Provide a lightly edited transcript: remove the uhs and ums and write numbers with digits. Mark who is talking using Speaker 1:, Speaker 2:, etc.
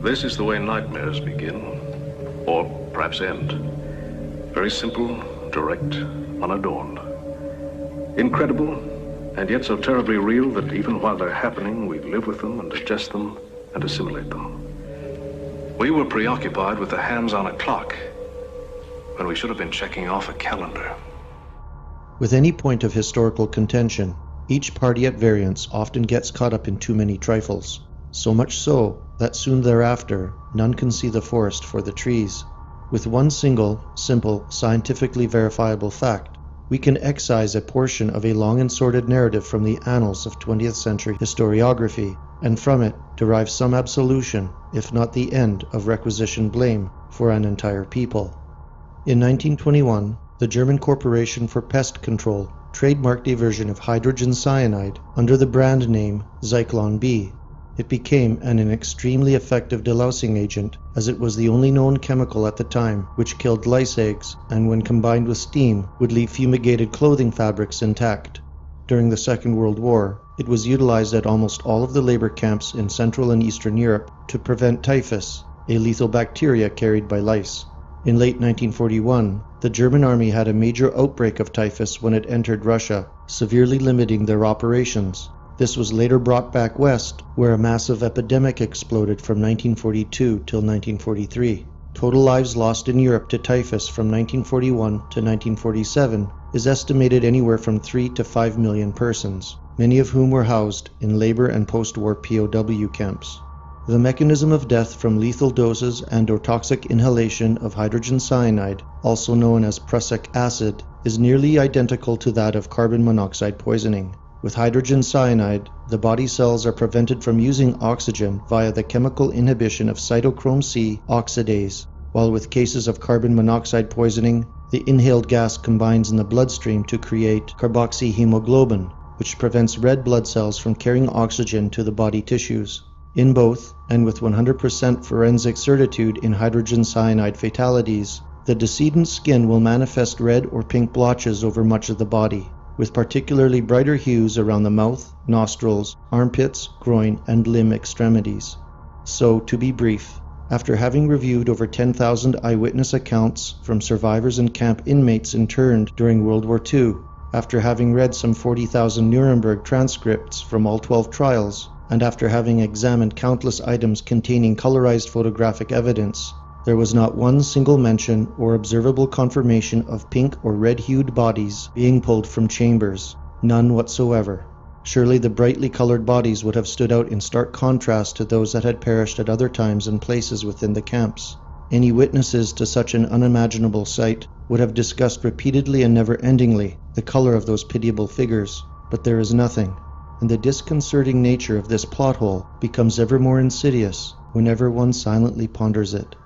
Speaker 1: This is the way nightmares begin, or perhaps end. Very simple, direct, unadorned. Incredible, and yet so terribly real that even while they're happening, we live with them and digest them and assimilate them. We were preoccupied with the hands on a clock when we should have been checking off a calendar.
Speaker 2: With any point of historical contention, each party at variance often gets caught up in too many trifles, so much so that soon thereafter none can see the forest for the trees. With one single, simple, scientifically verifiable fact, we can excise a portion of a long and sordid narrative from the annals of 20th century historiography, and from it derive some absolution, if not the end of requisition blame for an entire people. In 1921, the German Corporation for Pest Control trademarked a version of hydrogen cyanide under the brand name Zyklon B. It became an extremely effective delousing agent, as it was the only known chemical at the time which killed lice eggs, and when combined with steam would leave fumigated clothing fabrics intact. During the Second World War, it was utilized at almost all of the labor camps in Central and Eastern Europe to prevent typhus, a lethal bacteria carried by lice. In late 1941, the German army had a major outbreak of typhus when it entered Russia, severely limiting their operations. This was later brought back west, where a massive epidemic exploded from 1942 till 1943. Total lives lost in Europe to typhus from 1941 to 1947 is estimated anywhere from 3 to 5 million persons, many of whom were housed in labor and post-war POW camps. The mechanism of death from lethal doses and/or toxic inhalation of hydrogen cyanide, also known as prussic acid, is nearly identical to that of carbon monoxide poisoning. With hydrogen cyanide, the body cells are prevented from using oxygen via the chemical inhibition of cytochrome C oxidase, while with cases of carbon monoxide poisoning, the inhaled gas combines in the bloodstream to create carboxyhemoglobin, which prevents red blood cells from carrying oxygen to the body tissues. In both, and with 100% forensic certitude in hydrogen cyanide fatalities, the decedent's skin will manifest red or pink blotches over much of the body, with particularly brighter hues around the mouth, nostrils, armpits, groin, and limb extremities. So, to be brief, after having reviewed over 10,000 eyewitness accounts from survivors and camp inmates interned during World War II, after having read some 40,000 Nuremberg transcripts from all 12 trials, and after having examined countless items containing colorized photographic evidence, there was not one single mention or observable confirmation of pink or red-hued bodies being pulled from chambers. None whatsoever. Surely the brightly colored bodies would have stood out in stark contrast to those that had perished at other times and places within the camps. Any witnesses to such an unimaginable sight would have discussed repeatedly and never-endingly the color of those pitiable figures. But there is nothing, and the disconcerting nature of this plot hole becomes ever more insidious whenever one silently ponders it.